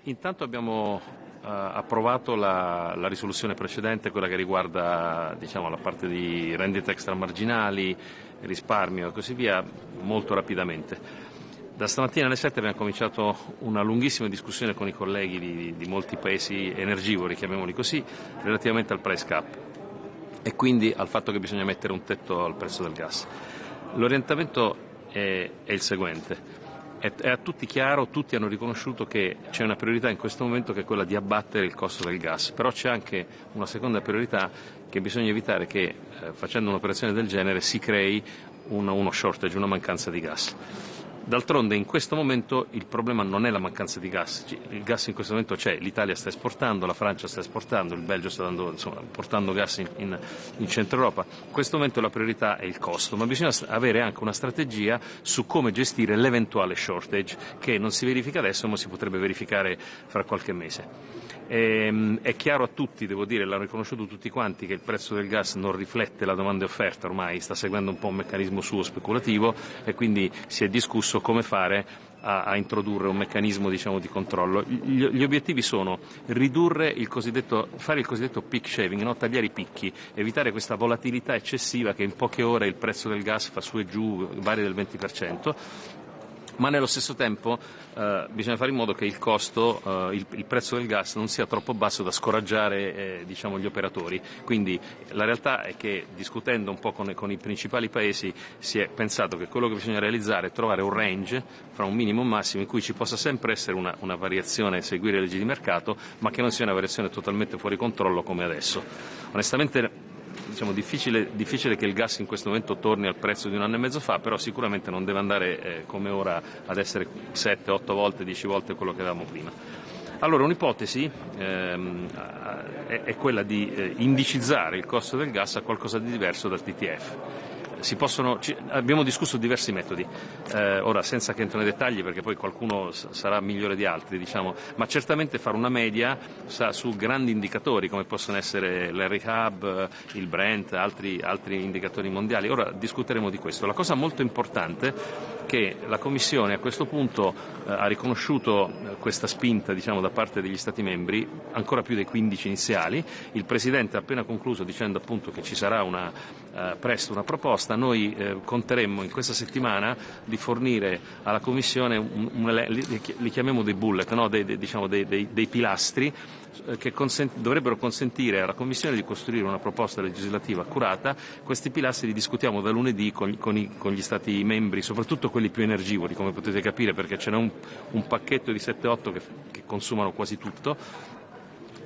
Intanto abbiamo approvato la risoluzione precedente, quella che riguarda la parte di rendite extramarginali, risparmio e così via, molto rapidamente. Da stamattina alle 7 abbiamo cominciato una lunghissima discussione con i colleghi di molti paesi energivori, chiamiamoli così, relativamente al price cap e quindi al fatto che bisogna mettere un tetto al prezzo del gas. L'orientamento è il seguente. È a tutti chiaro, tutti hanno riconosciuto che c'è una priorità in questo momento che è quella di abbattere il costo del gas, però c'è anche una seconda priorità che bisogna evitare che facendo un'operazione del genere si crei uno shortage, una mancanza di gas. D'altronde in questo momento il problema non è la mancanza di gas, il gas in questo momento c'è, l'Italia sta esportando, la Francia sta esportando, il Belgio sta portando gas in centro Europa. In questo momento la priorità è il costo, ma bisogna avere anche una strategia su come gestire l'eventuale shortage che non si verifica adesso ma si potrebbe verificare fra qualche mese. È chiaro a tutti, devo dire, l'hanno riconosciuto tutti quanti, che il prezzo del gas non riflette la domanda e offerta, ormai sta seguendo un po' un meccanismo suo speculativo e quindi si è discusso come fare a introdurre un meccanismo di controllo. Gli obiettivi sono fare il cosiddetto peak shaving, no? Tagliare i picchi, evitare questa volatilità eccessiva che in poche ore il prezzo del gas fa su e giù, varia del 20%. Ma nello stesso tempo bisogna fare in modo che il costo, il prezzo del gas non sia troppo basso da scoraggiare gli operatori. Quindi la realtà è che discutendo un po' con i principali paesi si è pensato che quello che bisogna realizzare è trovare un range fra un minimo e un massimo in cui ci possa sempre essere una variazione, seguire le leggi di mercato, ma che non sia una variazione totalmente fuori controllo come adesso. Onestamente difficile che il gas in questo momento torni al prezzo di un anno e mezzo fa, però sicuramente non deve andare come ora ad essere 7, 8 volte, 10 volte quello che avevamo prima. Allora un'ipotesi è quella di indicizzare il costo del gas a qualcosa di diverso dal TTF. Abbiamo discusso diversi metodi, ora senza che entro nei dettagli perché poi qualcuno sarà migliore di altri, ma certamente fare una media su grandi indicatori come possono essere l'Henry Hub, il Brent, altri indicatori mondiali. Ora discuteremo di questo. La cosa molto importante è che la Commissione a questo punto ha riconosciuto questa spinta da parte degli Stati membri, ancora più dei 15 iniziali. Il Presidente ha appena concluso dicendo appunto che ci sarà presto una proposta. Noi conteremmo in questa settimana di fornire alla Commissione li chiamiamo dei bullet, no? dei pilastri che dovrebbero consentire alla Commissione di costruire una proposta legislativa accurata. Questi pilastri li discutiamo da lunedì con gli Stati membri, soprattutto quelli più energivori, come potete capire, perché ce n'è un pacchetto di 7-8 che consumano quasi tutto.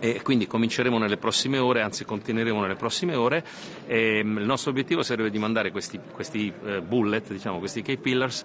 E quindi cominceremo nelle prossime ore, anzi continueremo nelle prossime ore. Il nostro obiettivo sarebbe di mandare questi bullet, questi key pillars,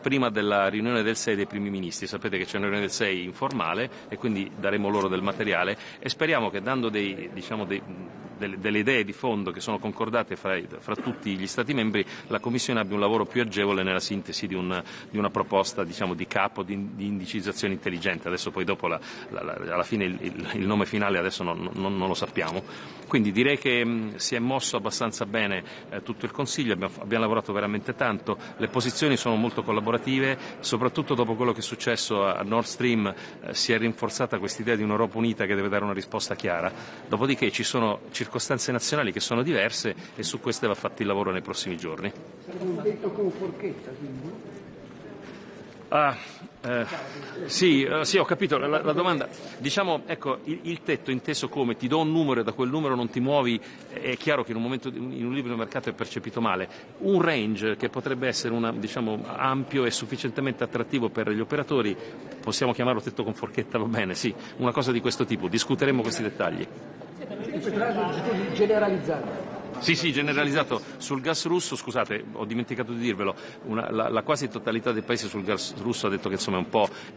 prima della riunione del 6 dei primi ministri. Sapete che c'è una riunione del 6 informale e quindi daremo loro del materiale e speriamo che dando delle idee di fondo che sono concordate fra tutti gli Stati membri, la Commissione abbia un lavoro più agevole nella sintesi di una proposta di capo di indicizzazione intelligente. Adesso poi dopo alla fine il nome finale adesso non lo sappiamo. Quindi direi che si è mosso abbastanza bene tutto il Consiglio, abbiamo lavorato veramente tanto, le posizioni sono molto collaborative, soprattutto dopo quello che è successo a Nord Stream si è rinforzata quest'idea di un'Europa unita che deve dare una risposta chiara. Dopodiché ci sono circostanze nazionali che sono diverse e su queste va fatto il lavoro nei prossimi giorni. Un detto con forchetta, quindi? Sì, ho capito la domanda. Ecco, il tetto inteso come ti do un numero e da quel numero non ti muovi, è chiaro che in un libero mercato è percepito male. Un range che potrebbe essere ampio e sufficientemente attrattivo per gli operatori, possiamo chiamarlo tetto con forchetta, va bene, sì, una cosa di questo tipo. Discuteremo questi dettagli. Generalizzato. Sì, generalizzato. Sul gas russo, scusate, ho dimenticato di dirvelo, la quasi totalità dei paesi sul gas russo ha detto che insomma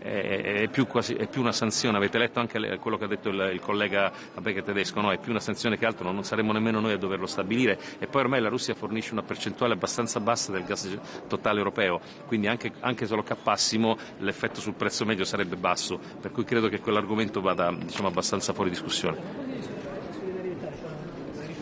è più una sanzione. Avete letto anche quello che ha detto il collega che è tedesco, no? È più una sanzione che altro, non saremo nemmeno noi a doverlo stabilire e poi ormai la Russia fornisce una percentuale abbastanza bassa del gas totale europeo, quindi anche se lo cappassimo l'effetto sul prezzo medio sarebbe basso, per cui credo che quell'argomento vada abbastanza fuori discussione.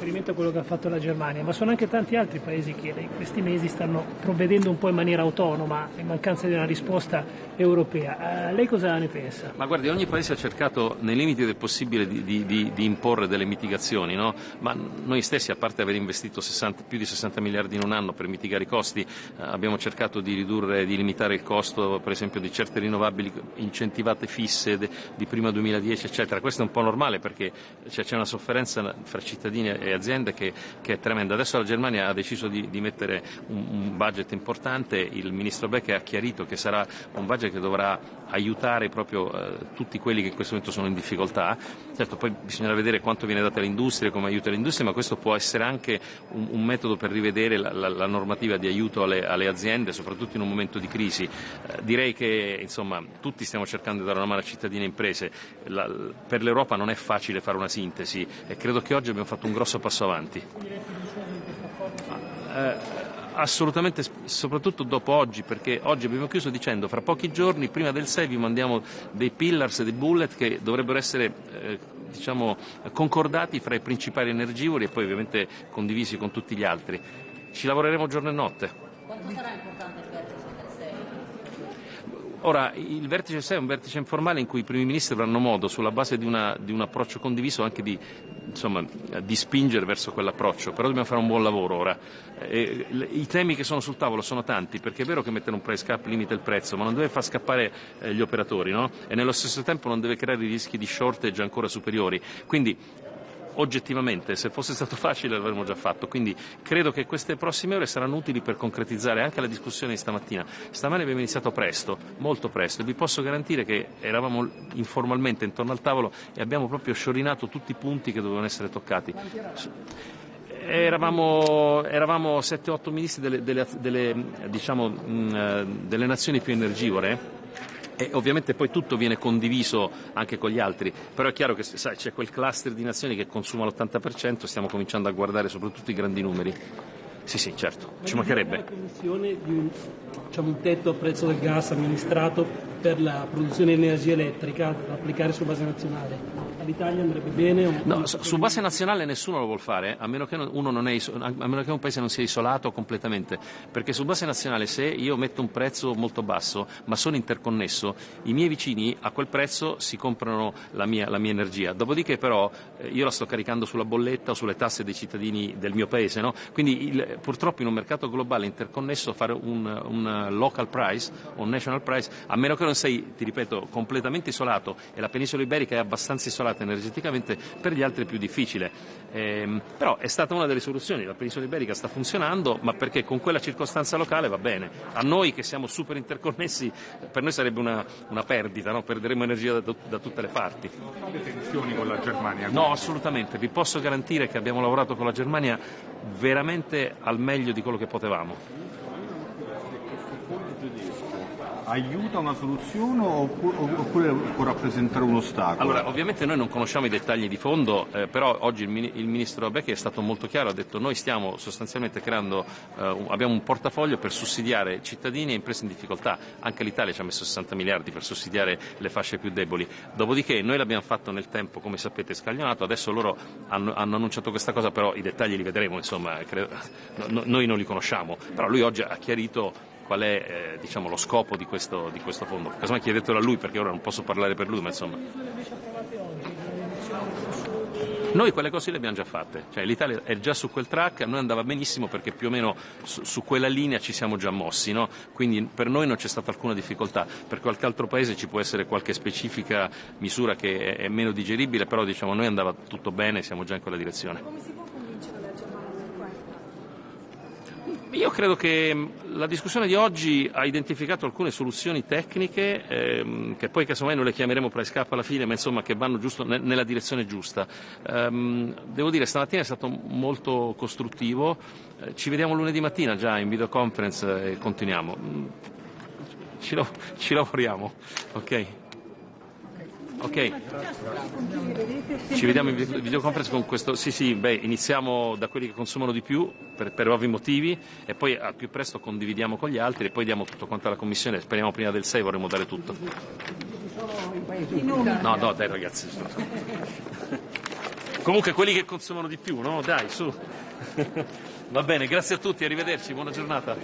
riferimento a quello che ha fatto la Germania, ma sono anche tanti altri paesi che in questi mesi stanno provvedendo un po' in maniera autonoma in mancanza di una risposta europea. Lei cosa ne pensa? Ma guardi, ogni paese ha cercato nei limiti del possibile di imporre delle mitigazioni, no? Ma noi stessi, a parte aver investito più di 60 miliardi in un anno per mitigare i costi, abbiamo cercato di ridurre, di limitare il costo per esempio di certe rinnovabili incentivate fisse di prima 2010 eccetera. Questo è un po' normale perché c'è una sofferenza fra cittadini e aziende che è tremenda. Adesso la Germania ha deciso di mettere un budget importante, il ministro Beck ha chiarito che sarà un budget che dovrà aiutare proprio tutti quelli che in questo momento sono in difficoltà. Certo, poi bisognerà vedere quanto viene dato all'industria, come aiuta l'industria, ma questo può essere anche un metodo per rivedere la normativa di aiuto alle aziende, soprattutto in un momento di crisi. Direi che insomma tutti stiamo cercando di dare una mano a cittadini e imprese. Per l'Europa non è facile fare una sintesi e credo che oggi abbiamo fatto un grosso passo avanti. Assolutamente, soprattutto dopo oggi, perché oggi abbiamo chiuso dicendo fra pochi giorni, prima del 6 vi mandiamo dei pillars, dei bullet che dovrebbero essere concordati fra i principali energivori e poi ovviamente condivisi con tutti gli altri. Ci lavoreremo giorno e notte. Quanto sarà importante il vertice del 6? Ora, il vertice 6 è un vertice informale in cui i primi ministri avranno modo, sulla base di un approccio condiviso, anche di spingere verso quell'approccio, però dobbiamo fare un buon lavoro ora. I temi che sono sul tavolo sono tanti, perché è vero che mettere un price cap limita il prezzo, ma non deve far scappare gli operatori, no? E nello stesso tempo non deve creare rischi di shortage ancora superiori. Quindi oggettivamente, se fosse stato facile l'avremmo già fatto, quindi credo che queste prossime ore saranno utili per concretizzare anche la discussione di stamattina. Stamane abbiamo iniziato presto, molto presto, e vi posso garantire che eravamo informalmente intorno al tavolo e abbiamo proprio sciorinato tutti i punti che dovevano essere toccati. Eravamo 7-8 ministri delle nazioni più energivore. E ovviamente poi tutto viene condiviso anche con gli altri, però è chiaro che c'è quel cluster di nazioni che consuma l'80%, stiamo cominciando a guardare soprattutto i grandi numeri. Sì, certo, ci mancherebbe. La Commissione di un tetto al prezzo del gas amministrato per la produzione di energia elettrica da applicare su base nazionale. All'Italia andrebbe bene? No, su base nazionale nessuno lo vuol fare, a meno che un paese non sia isolato completamente, perché su base nazionale se io metto un prezzo molto basso ma sono interconnesso, i miei vicini a quel prezzo si comprano la mia energia, dopodiché però io la sto caricando sulla bolletta o sulle tasse dei cittadini del mio paese, no? Quindi purtroppo in un mercato globale interconnesso fare un local price o un national price, a meno che non sei, ti ripeto, completamente isolato, e la penisola iberica è abbastanza isolata energeticamente, per gli altri è più difficile. Però è stata una delle soluzioni, la penisola iberica sta funzionando, ma perché con quella circostanza locale va bene. A noi che siamo super interconnessi, per noi sarebbe una perdita, no? Perderemo energia da tutte le parti. Le tensioni con la Germania? No, assolutamente, vi posso garantire che abbiamo lavorato con la Germania veramente al meglio di quello che potevamo. Aiuta una soluzione oppure può rappresentare un ostacolo? Allora, ovviamente noi non conosciamo i dettagli di fondo, però oggi il ministro Becchi è stato molto chiaro, ha detto noi stiamo sostanzialmente creando, abbiamo un portafoglio per sussidiare cittadini e imprese in difficoltà, anche l'Italia ci ha messo 60 miliardi per sussidiare le fasce più deboli, dopodiché noi l'abbiamo fatto nel tempo, come sapete, scaglionato, adesso loro hanno annunciato questa cosa, però i dettagli li vedremo, insomma, noi non li conosciamo, però lui oggi ha chiarito qual è lo scopo di questo fondo. Casomai chiedetelo a lui, perché ora non posso parlare per lui, ma insomma. Noi quelle cose le abbiamo già fatte, cioè l'Italia è già su quel track, a noi andava benissimo perché più o meno su quella linea ci siamo già mossi, no? Quindi per noi non c'è stata alcuna difficoltà, per qualche altro paese ci può essere qualche specifica misura che è meno digeribile, però noi andava tutto bene, siamo già in quella direzione. Come si può convincere la Germania su questo? Io credo che la discussione di oggi ha identificato alcune soluzioni tecniche che poi casomai non le chiameremo price cap alla fine, ma insomma che vanno giusto nella direzione giusta. Devo dire, stamattina è stato molto costruttivo, ci vediamo lunedì mattina già in videoconference e continuiamo. Ci lavoriamo, ok? Ok, ci vediamo in videoconference con questo. Sì, iniziamo da quelli che consumano di più per ovvi motivi e poi al più presto condividiamo con gli altri e poi diamo tutto quanto alla Commissione, speriamo prima del 6 vorremmo dare tutto. Sono i paesi No, dai ragazzi. Comunque quelli che consumano di più, no? Dai, su. Va bene, grazie a tutti, arrivederci, buona giornata.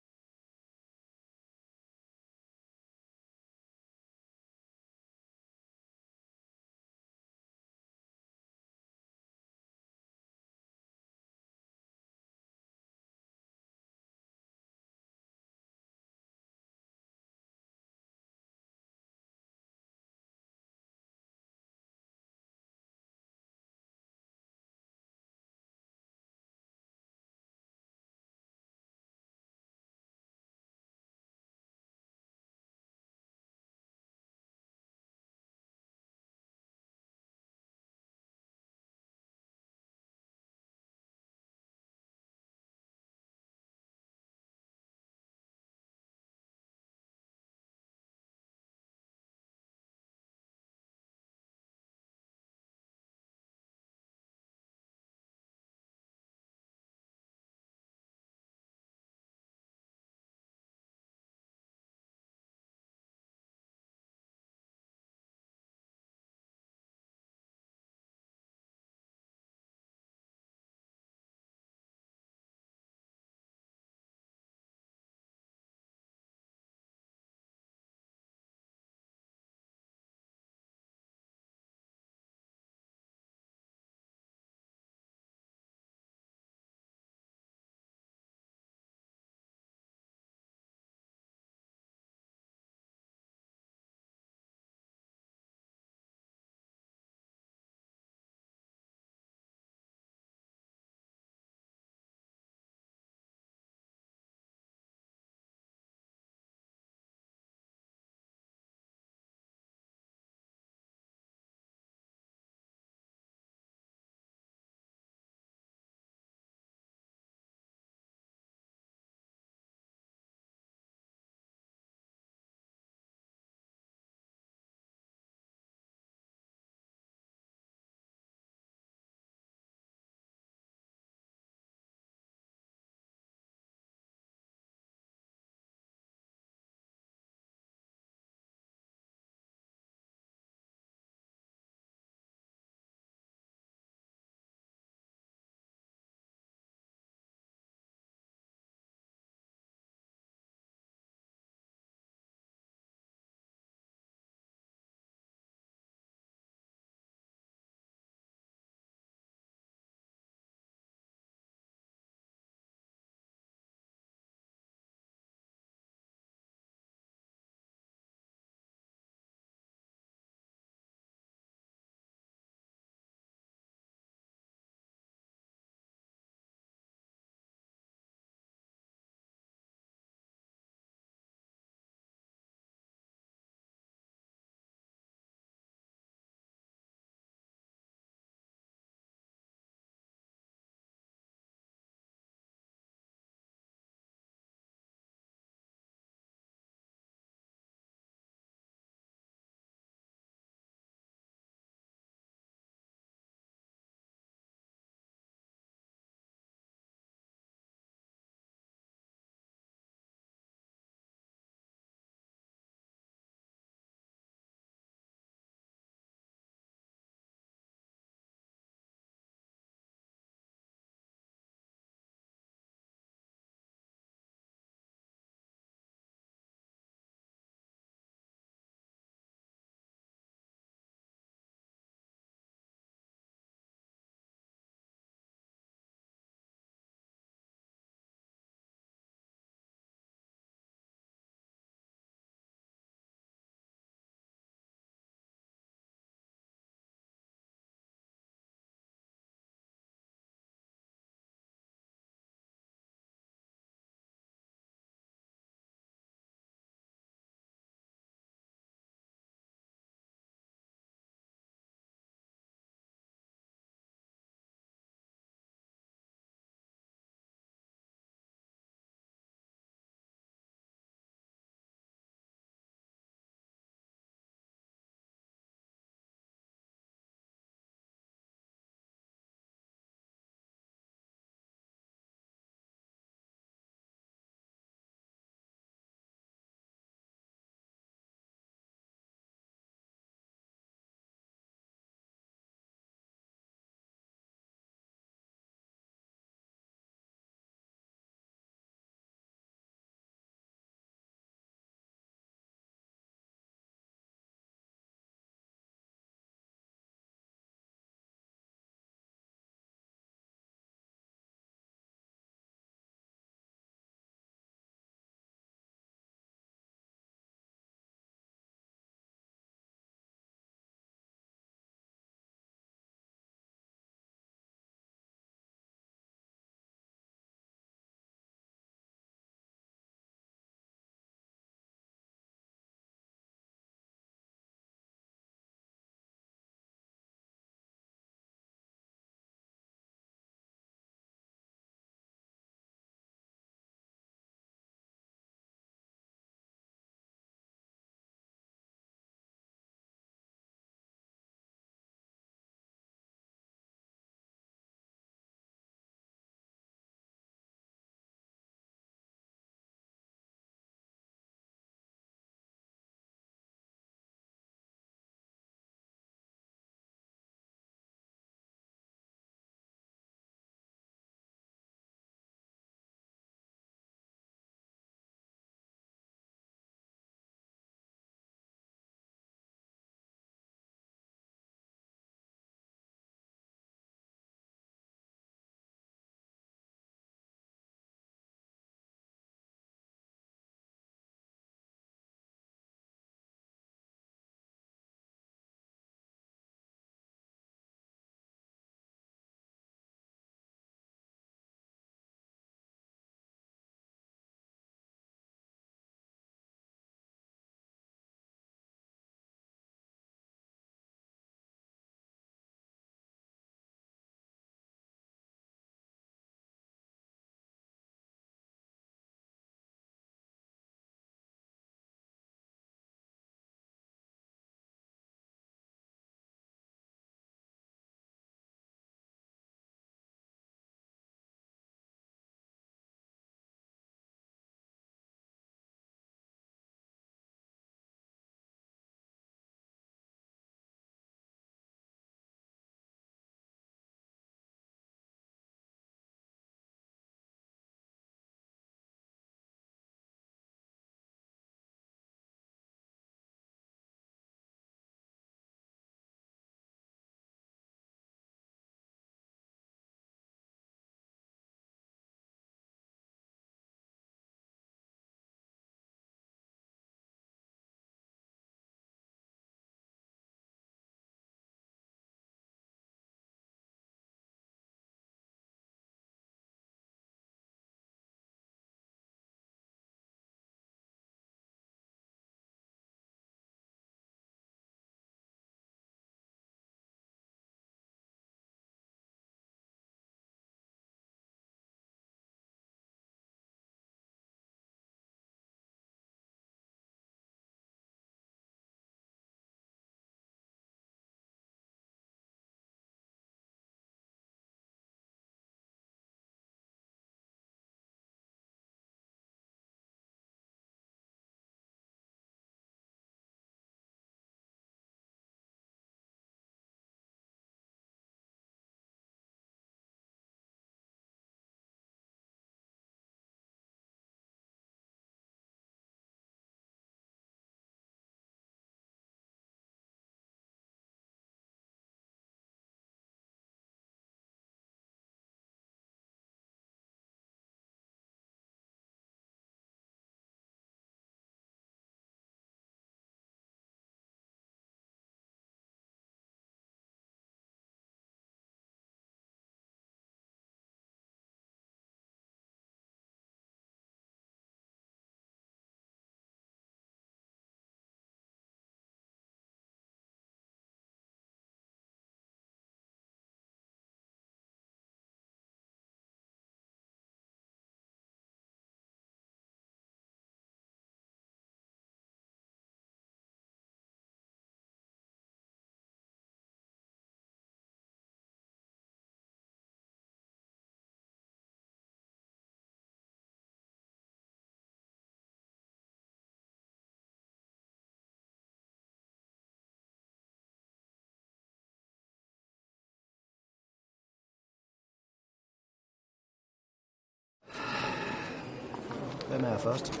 Hvem er først?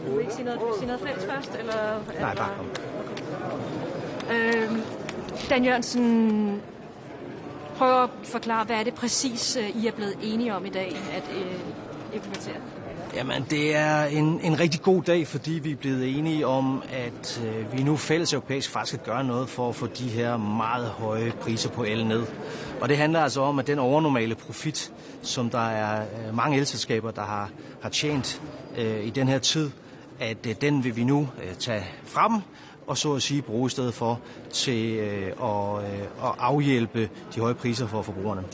Du vil ikke sige noget fælles først? Eller, Nej, bare kom. Dan Jørgensen, prøv at forklare, hvad er det præcis, I er blevet enige om i dag at implementere? Jamen, det er en rigtig god dag, fordi vi er blevet enige om, at vi nu fælles europæisk faktisk skal gøre noget for at få de her meget høje priser på el ned. Og det handler altså om, at den overnormale profit, som der er mange elselskaber, der har tjent i den her tid, at den vil vi nu tage fra dem, og så at sige bruge i stedet for til at afhjælpe de høje priser for forbrugerne.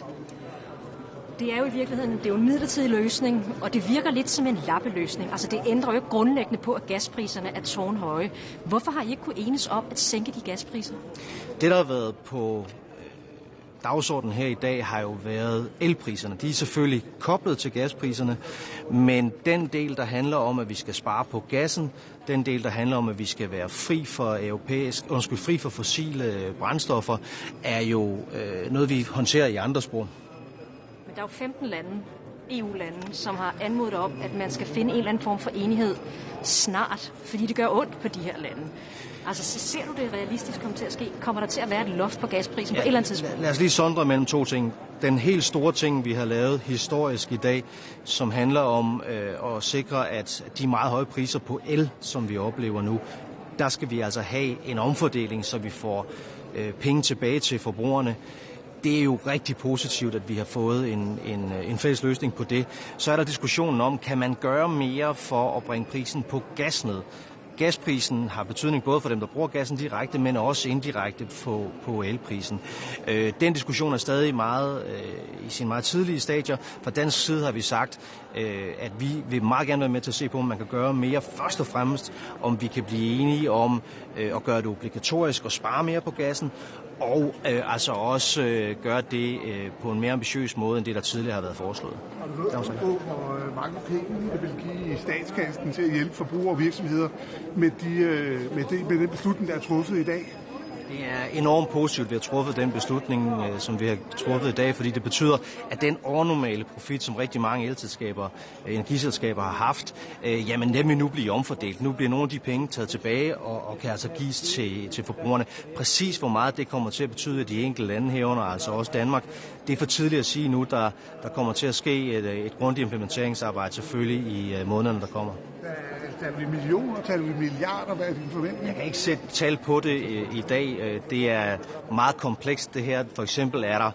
Det er jo i virkeligheden det er jo en midlertidig løsning, og det virker lidt som en lappeløsning. Altså det ændrer jo ikke grundlæggende på, at gaspriserne er tårnhøje. Hvorfor har I ikke kunnet enes om at sænke de gaspriser? Det, der har været på dagsordenen her i dag, har jo været elpriserne. De er selvfølgelig koblet til gaspriserne, men den del, der handler om, at vi skal spare på gassen, den del, der handler om, at vi skal være fri for fossile brændstoffer, er jo noget, vi håndterer i andre spor. Der er jo 15 lande, EU-lande, som har anmodet om, at man skal finde en eller anden form for enighed snart, fordi det gør ondt på de her lande. Altså, ser du det realistisk komme til at ske? Kommer der til at være et loft på gasprisen på et eller andet tidspunkt? Lad os lige sondre mellem to ting. Den helt store ting, vi har lavet historisk i dag, som handler om at sikre, at de meget høje priser på el, som vi oplever nu, der skal vi altså have en omfordeling, så vi får penge tilbage til forbrugerne. Det er jo rigtig positivt, at vi har fået en fælles løsning på det. Så er der diskussionen om, kan man gøre mere for at bringe prisen på gas ned? Gasprisen har betydning både for dem, der bruger gassen direkte, men også indirekte på elprisen. Den diskussion er stadig i sin meget tidlige stadier. Fra dansk side har vi sagt, at vi vil meget gerne være med til at se på, om man kan gøre mere. Først og fremmest, om vi kan blive enige om at gøre det obligatorisk og spare mere på gassen, og altså også gøre det på en mere ambitiøs måde, end det, der tidligere har været foreslået. Har du ved hvor mange penge det vil give i statskassen til at hjælpe forbrugere og virksomheder med den beslutning, der er truffet i dag? Det er enormt positivt, at vi har truffet den beslutning, som vi har truffet i dag, fordi det betyder, at den overnormale profit, som rigtig mange energiselskaber har haft, jamen den vil nu blive omfordelt. Nu bliver nogle af de penge taget tilbage og kan altså gives til forbrugerne. Præcis hvor meget det kommer til at betyde, at de enkelte lande herunder, altså også Danmark, det er for tidligt at sige nu, der kommer til at ske et grundigt implementeringsarbejde selvfølgelig i månederne, der kommer. Taler vi millioner, taler vi milliarder, hvad er din forventning? Jeg kan ikke sætte tal på det i dag. Det er meget komplekst det her. For eksempel er der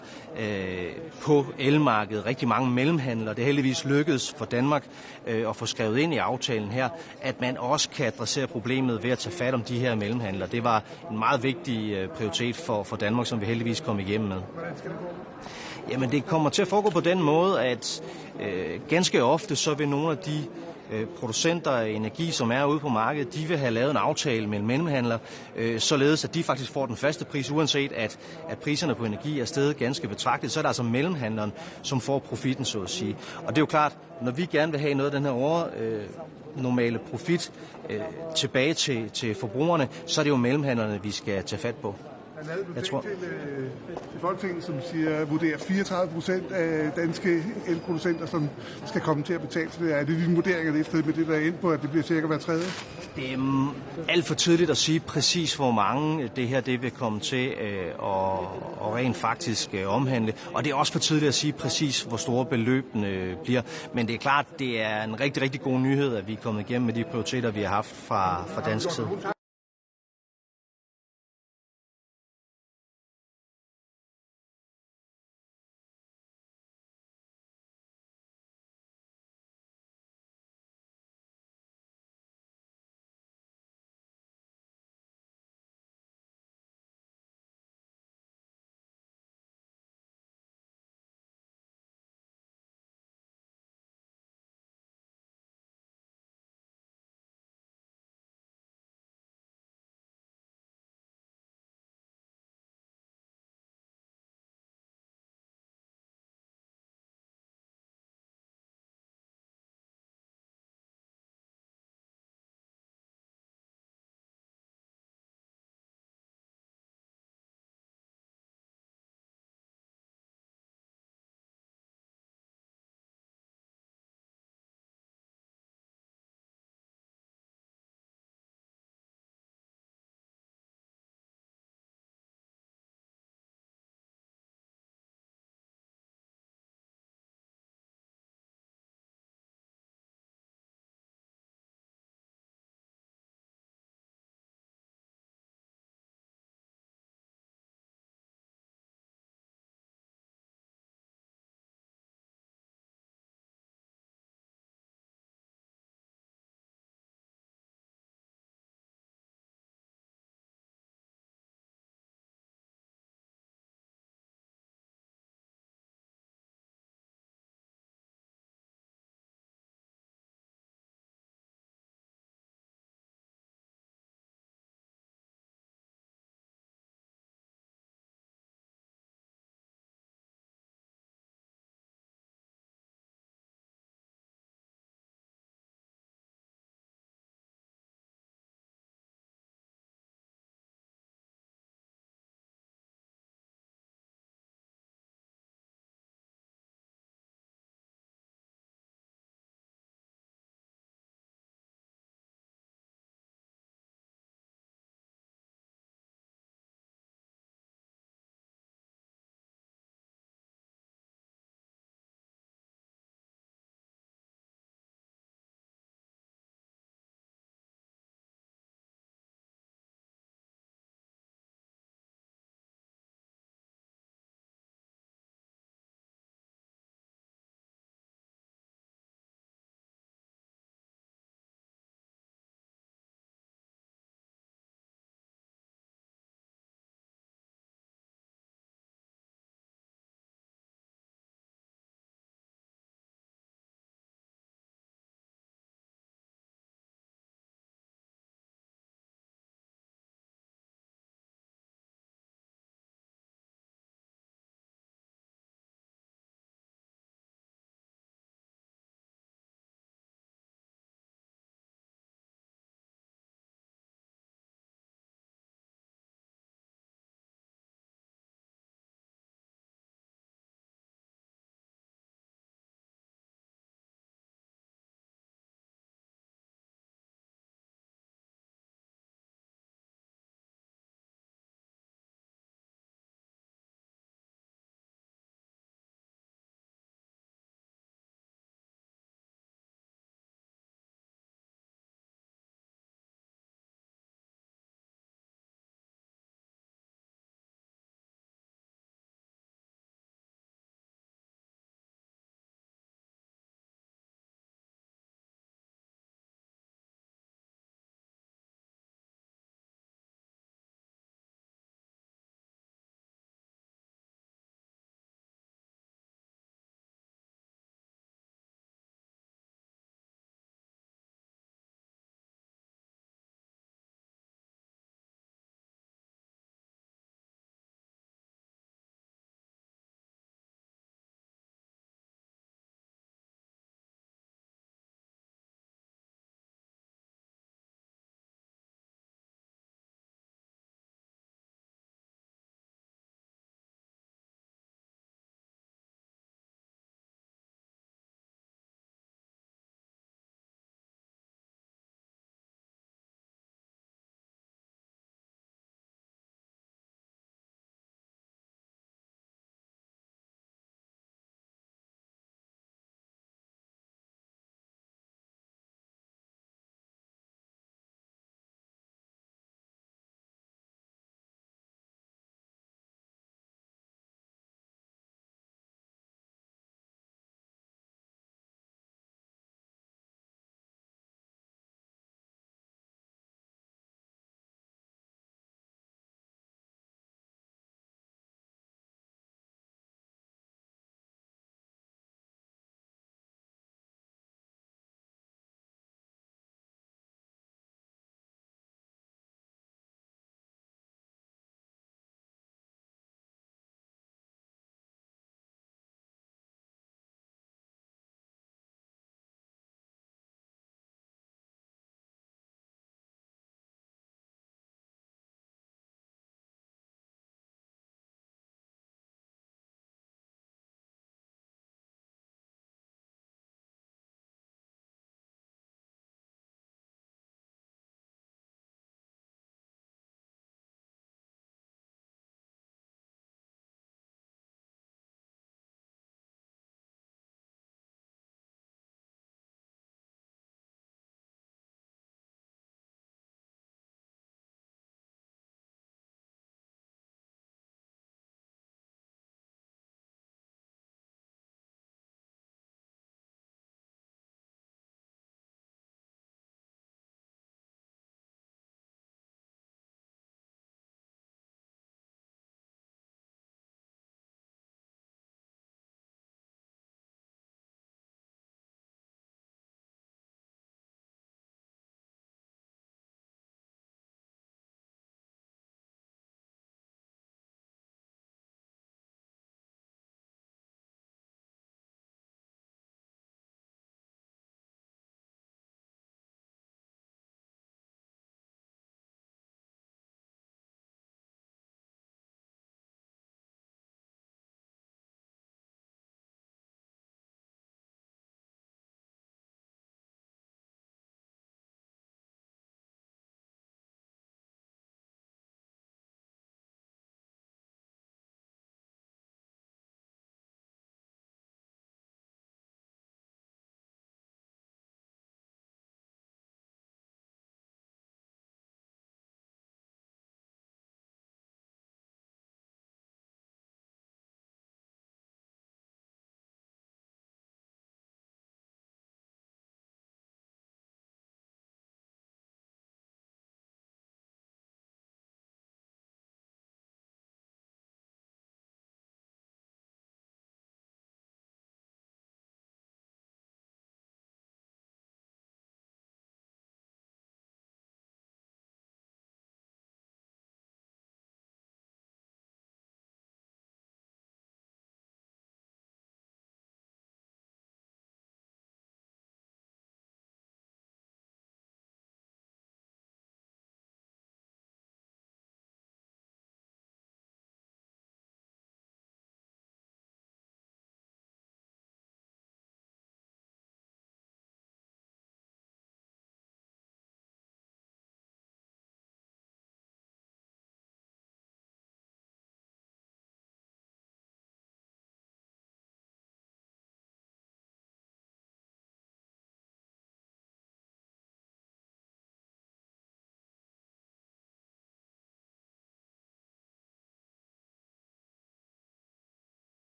på elmarkedet rigtig mange mellemhandlere. Det er heldigvis lykkedes for Danmark at få skrevet ind i aftalen her, at man også kan adressere problemet ved at tage fat om de her mellemhandlere. Det var en meget vigtig prioritet for Danmark, som vi heldigvis kom igennem med. Hvordan skal det gå? Jamen det kommer til at foregå på den måde, at ganske ofte så vil nogle af de producenter af energi, som er ude på markedet, de vil have lavet en aftale med en mellemhandler, således at de faktisk får den faste pris, uanset at priserne på energi er steget ganske betragteligt. Så er der altså mellemhandleren, som får profitten, så at sige. Og det er jo klart, når vi gerne vil have noget af den her normale profit tilbage til forbrugerne, så er det jo mellemhandlerne, vi skal tage fat på. Der er lavet et til Folketinget, som vurderer 34% af danske elproducenter, som skal komme til at betale til det. Er det dine vurderinger efter med det, der er inde på, at det bliver cirka hver tredje? Det er alt for tidligt at sige præcis, hvor mange det her det vil komme til at rent faktisk omhandle. Og det er også for tidligt at sige præcis, hvor store beløbene bliver. Men det er klart, det er en rigtig, rigtig god nyhed, at vi er kommet igennem med de prioriteter, vi har haft fra dansk side.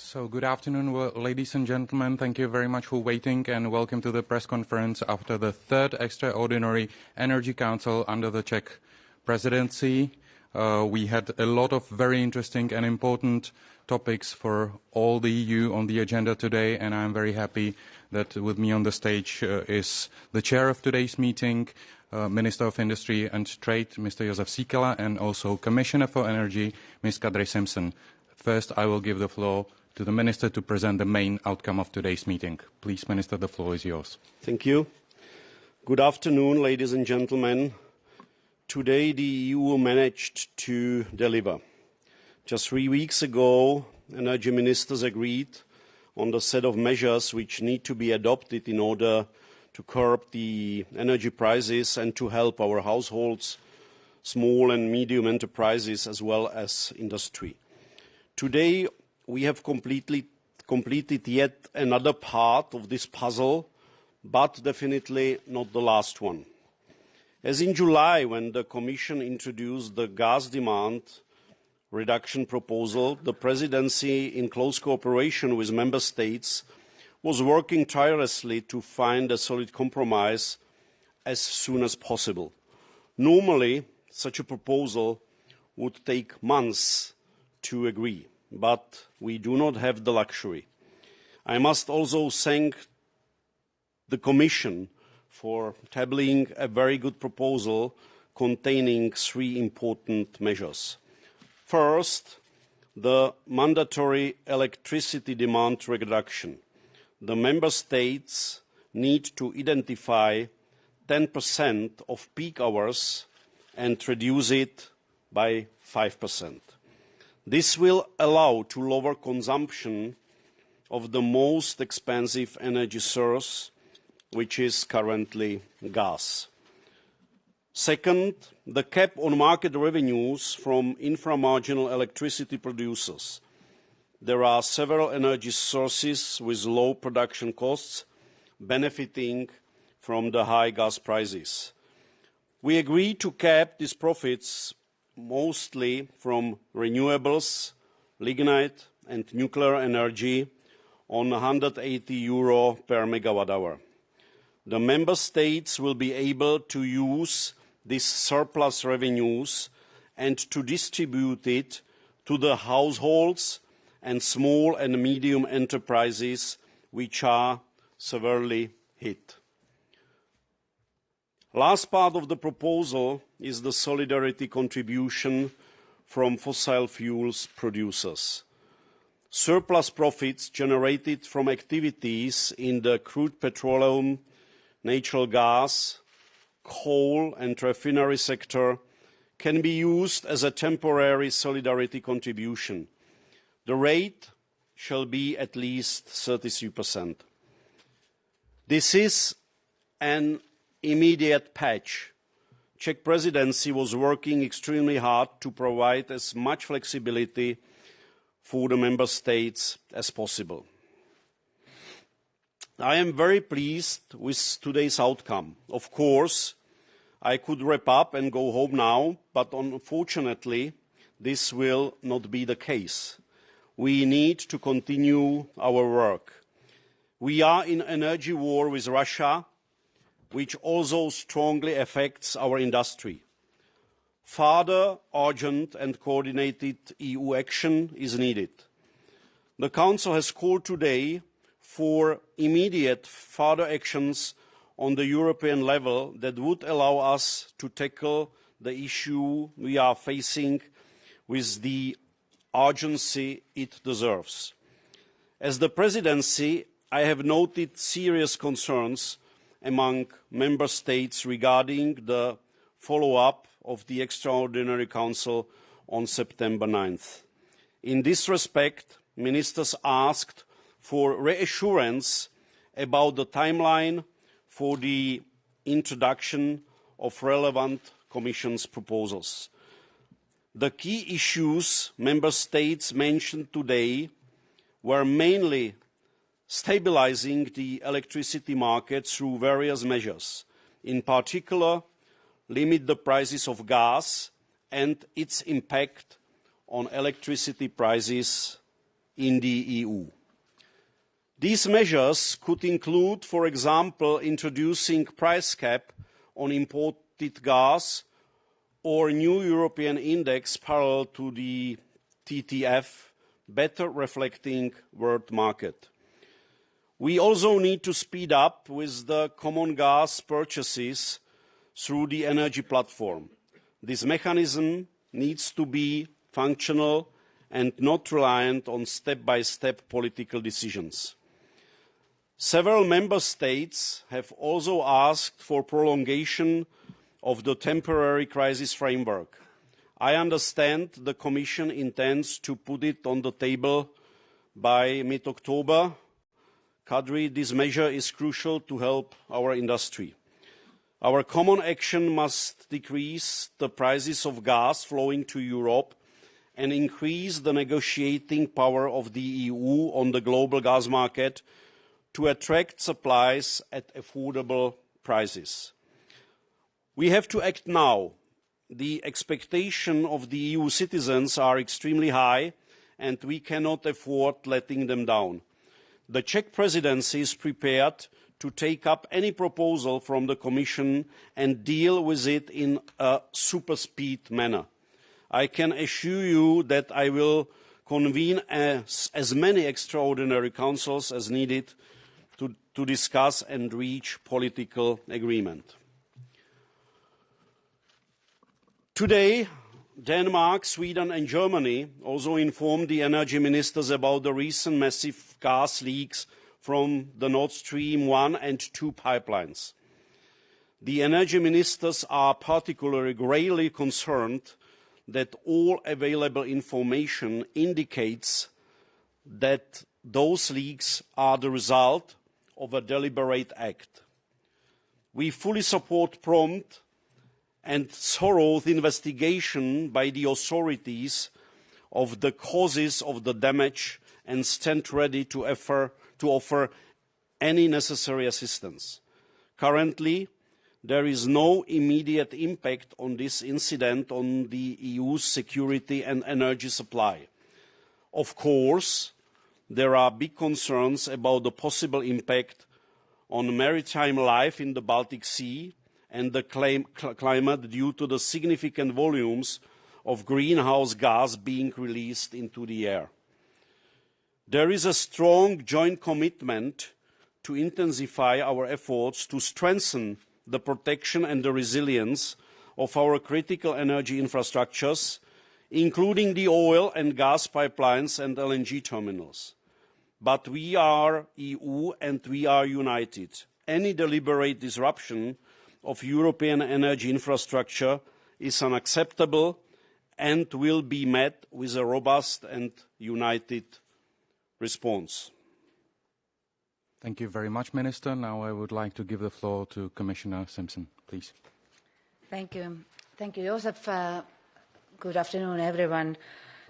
So good afternoon, ladies and gentlemen. Thank you very much for waiting and welcome to the press conference after the third extraordinary Energy Council under the Czech presidency. We had a lot of very interesting and important topics for all the EU on the agenda today, and I'm very happy that with me on the stage is the chair of today's meeting, Minister of Industry and Trade, Mr. Josef Síkela, and also Commissioner for Energy, Ms. Kadri Simson. First, I will give the floor to the Minister to present the main outcome of today's meeting. Please, Minister, the floor is yours. Thank you. Good afternoon, ladies and gentlemen. Today, the EU managed to deliver. Just 3 weeks ago, energy ministers agreed on the set of measures which need to be adopted in order to curb the energy prices and to help our households, small and medium enterprises, as well as industry. Today, we have completed yet another part of this puzzle, but definitely not the last one. As in July, when the Commission introduced the gas demand reduction proposal, the Presidency, in close cooperation with Member States, was working tirelessly to find a solid compromise as soon as possible. Normally, such a proposal would take months to agree, but we do not have the luxury. I must also thank the Commission for tabling a very good proposal containing 3 important measures. First, the mandatory electricity demand reduction. The Member States need to identify 10% of peak hours and reduce it by 5%. This will allow to lower consumption of the most expensive energy source, which is currently gas. Second, the cap on market revenues from inframarginal electricity producers. There are several energy sources with low production costs benefiting from the high gas prices. We agreed to cap these profits mostly from renewables, lignite and nuclear energy on €180 per megawatt hour. The Member States will be able to use these surplus revenues and to distribute it to the households and small and medium enterprises which are severely hit. Last part of the proposal is the solidarity contribution from fossil fuels producers. Surplus profits generated from activities in the crude petroleum, natural gas, coal and refinery sector can be used as a temporary solidarity contribution. The rate shall be at least 33%. This is an immediate patch. Czech presidency was working extremely hard to provide as much flexibility for the Member States as possible. I am very pleased with today's outcome. Of course, I could wrap up and go home now, but unfortunately, this will not be the case. We need to continue our work. We are in an energy war with Russia, which also strongly affects our industry. Further urgent and coordinated EU action is needed. The Council has called today for immediate further actions on the European level that would allow us to tackle the issue we are facing with the urgency it deserves. As the Presidency, I have noted serious concerns among Member States regarding the follow-up of the Extraordinary Council on September 9th. In this respect, ministers asked for reassurance about the timeline for the introduction of relevant Commission's proposals. The key issues Member States mentioned today were mainly stabilising the electricity market through various measures, in particular, limit the prices of gas and its impact on electricity prices in the EU. These measures could include, for example, introducing price cap on imported gas or a new European index parallel to the TTF, better reflecting world market. We also need to speed up with the common gas purchases through the energy platform. This mechanism needs to be functional and not reliant on step-by-step political decisions. Several member states have also asked for prolongation of the temporary crisis framework. I understand the Commission intends to put it on the table by mid-October. Kadri, this measure is crucial to help our industry. Our common action must decrease the prices of gas flowing to Europe and increase the negotiating power of the EU on the global gas market to attract supplies at affordable prices. We have to act now. The expectations of the EU citizens are extremely high, and we cannot afford letting them down. The Czech presidency is prepared to take up any proposal from the Commission and deal with it in a super speed manner. I can assure you that I will convene as many extraordinary councils as needed to discuss and reach political agreement. Today, Denmark, Sweden and Germany also informed the energy ministers about the recent massive gas leaks from the Nord Stream 1 and 2 pipelines. The energy ministers are particularly gravely concerned that all available information indicates that those leaks are the result of a deliberate act. We fully support prompt and thorough investigation by the authorities of the causes of the damage and stand ready to offer any necessary assistance. Currently, there is no immediate impact on this incident on the EU's security and energy supply. Of course, there are big concerns about the possible impact on maritime life in the Baltic Sea and the climate due to the significant volumes of greenhouse gas being released into the air. There is a strong joint commitment to intensify our efforts to strengthen the protection and the resilience of our critical energy infrastructures, including the oil and gas pipelines and LNG terminals. But we are EU and we are united. Any deliberate disruption of European energy infrastructure is unacceptable and will be met with a robust and united response. Thank you very much, Minister. Now I would like to give the floor to Commissioner Simson, please. Thank you. Thank you, Joseph. Good afternoon, everyone.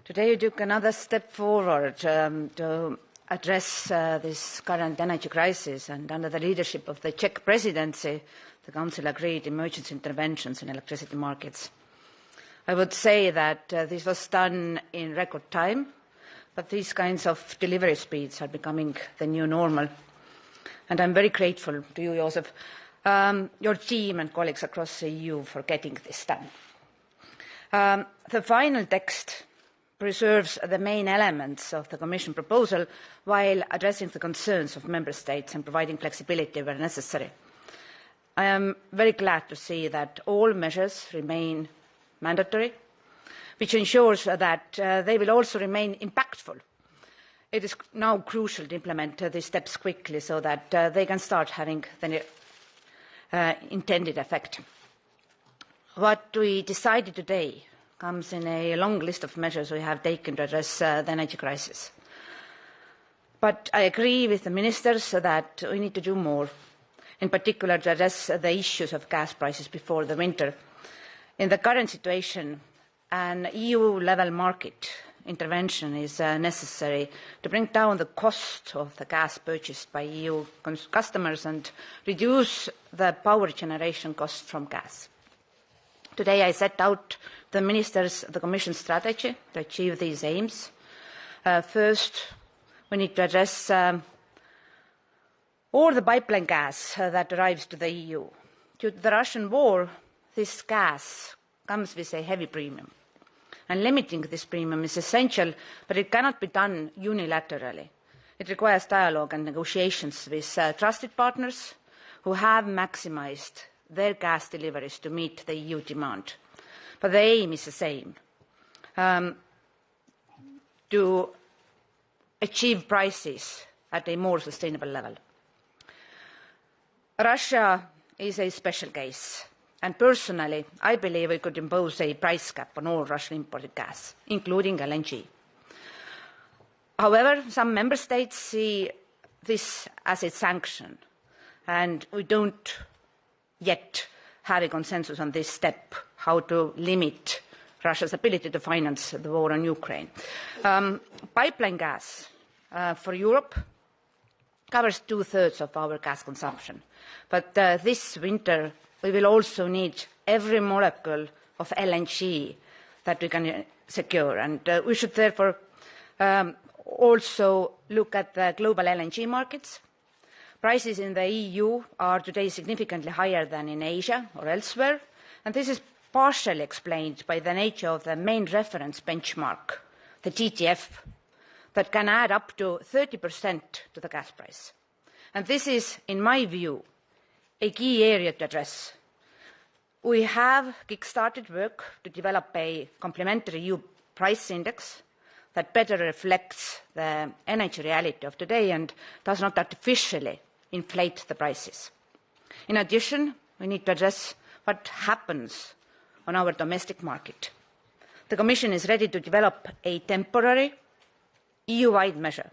Today you took another step forward to address this current energy crisis, and under the leadership of the Czech presidency, the Council agreed emergency interventions in electricity markets. I would say that this was done in record time, but these kinds of delivery speeds are becoming the new normal. And I'm very grateful to you, Joseph, your team and colleagues across the EU for getting this done. The final text preserves the main elements of the Commission proposal while addressing the concerns of Member States and providing flexibility where necessary. I am very glad to see that all measures remain mandatory, which ensures that they will also remain impactful. It is now crucial to implement these steps quickly so that they can start having the intended effect. What we decided today comes in a long list of measures we have taken to address the energy crisis. But I agree with the ministers that we need to do more, in particular to address the issues of gas prices before the winter. In the current situation, an EU-level market intervention is necessary to bring down the cost of the gas purchased by EU customers and reduce the power generation cost from gas. Today I set out the ministers the Commission strategy to achieve these aims. First, we need to address all the pipeline gas that arrives to the EU. Due to the Russian war, this gas comes with a heavy premium. And limiting this premium is essential, but it cannot be done unilaterally. It requires dialogue and negotiations with trusted partners who have maximised their gas deliveries to meet the EU demand. But the aim is the same, to achieve prices at a more sustainable level. Russia is a special case, and personally, I believe we could impose a price cap on all Russian imported gas, including LNG. However, some member states see this as a sanction, and we don't yet have a consensus on this step, how to limit Russia's ability to finance the war on Ukraine. Pipeline gas for Europe covers 2/3 of our gas consumption. But this winter, we will also need every molecule of LNG that we can secure. And we should therefore also look at the global LNG markets. Prices in the EU are today significantly higher than in Asia or elsewhere. And this is partially explained by the nature of the main reference benchmark, the TTF, that can add up to 30% to the gas price. And this is, in my view, a key area to address. We have kick-started work to develop a complementary EU price index that better reflects the energy reality of today and does not artificially inflate the prices. In addition, we need to address what happens on our domestic market. The Commission is ready to develop a temporary EU-wide measure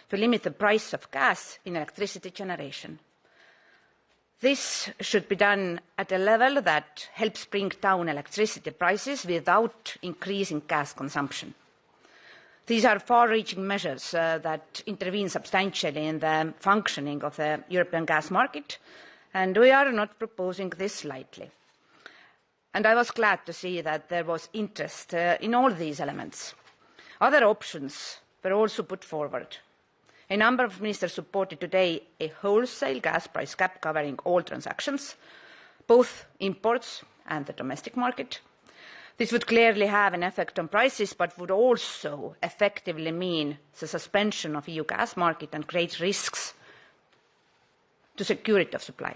to limit the price of gas in electricity generation. This should be done at a level that helps bring down electricity prices without increasing gas consumption. These are far-reaching measures that intervene substantially in the functioning of the European gas market, and we are not proposing this lightly. And I was glad to see that there was interest in all these elements. Other options were also put forward. A number of ministers supported today a wholesale gas price cap covering all transactions, both imports and the domestic market. This would clearly have an effect on prices, but would also effectively mean the suspension of EU gas market and create risks to security of supply.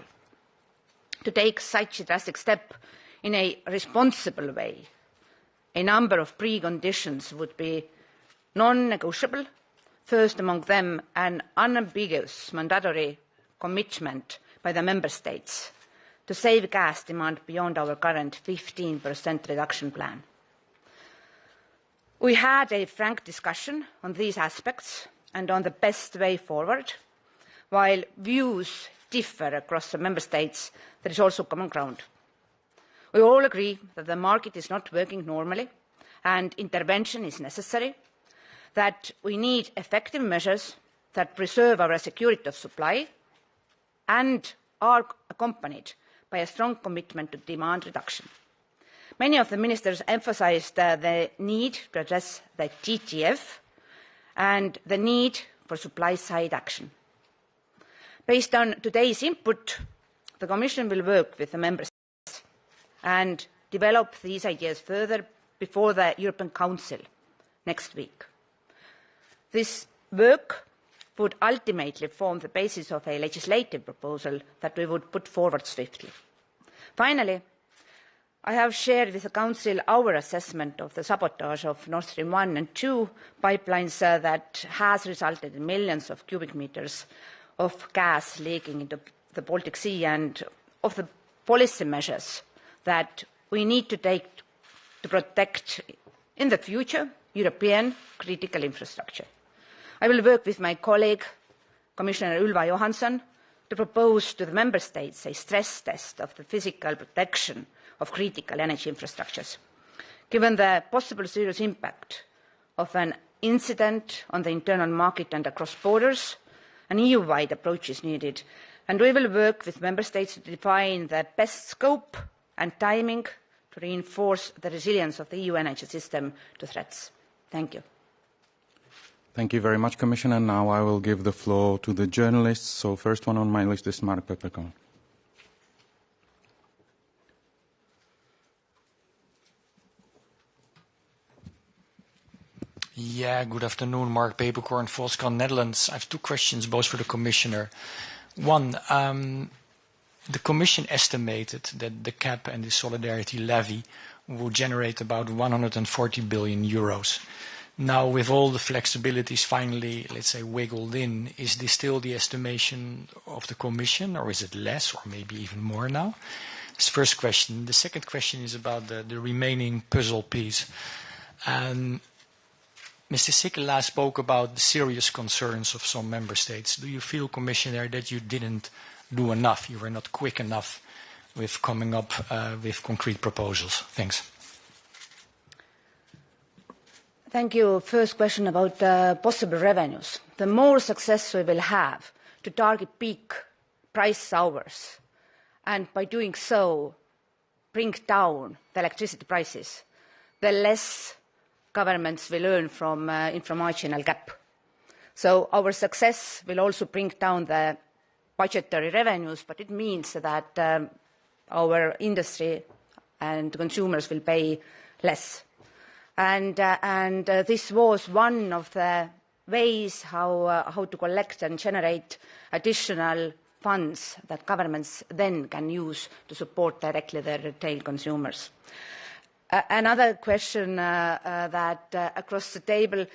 To take such a drastic step in a responsible way, a number of preconditions would be non-negotiable. First among them, an unambiguous mandatory commitment by the member states to save gas demand beyond our current 15% reduction plan. We had a frank discussion on these aspects and on the best way forward. While views differ across the member states, there is also common ground. We all agree that the market is not working normally and intervention is necessary, that we need effective measures that preserve our security of supply and are accompanied by a strong commitment to demand reduction. Many of the ministers emphasised the need to address the TTF and the need for supply-side action. Based on today's input, the Commission will work with the member states and develop these ideas further before the European Council next week. This work would ultimately form the basis of a legislative proposal that we would put forward swiftly. Finally, I have shared with the Council our assessment of the sabotage of Nord Stream 1 and 2 pipelines that has resulted in millions of cubic meters of gas leaking into the Baltic Sea, and of the policy measures that we need to take to protect in the future European critical infrastructure. I will work with my colleague, Commissioner Ylva Johansson, to propose to the Member States a stress test of the physical protection of critical energy infrastructures. Given the possible serious impact of an incident on the internal market and across borders, an EU-wide approach is needed, and we will work with Member States to define the best scope and timing to reinforce the resilience of the EU energy system to threats. Thank you. Thank you very much, Commissioner. Now I will give the floor to the journalists. So first one on my list is Mark Peppercorn. Yeah, good afternoon. Mark Peperkorn, Volkskrant, Netherlands. I have two questions, both for the Commissioner. One, the Commission estimated that the cap and the solidarity levy will generate about 140 billion euros. Now, with all the flexibilities finally, let's say, wiggled in, is this still the estimation of the Commission, or is it less, or maybe even more now? That's the first question. The second question is about the remaining puzzle piece. Mr. Sikela spoke about the serious concerns of some member states. Do you feel, Commissioner, that you didn't do enough, you were not quick enough with coming up with concrete proposals? Thanks. Thank you. First question about possible revenues. The more success we will have to target peak price hours, and by doing so bring down the electricity prices, the less governments will earn from inframarginal gap. So our success will also bring down the budgetary revenues, but it means that our industry and consumers will pay less. And this was one of the ways how to collect and generate additional funds that governments then can use to support directly their retail consumers. Another question that across the table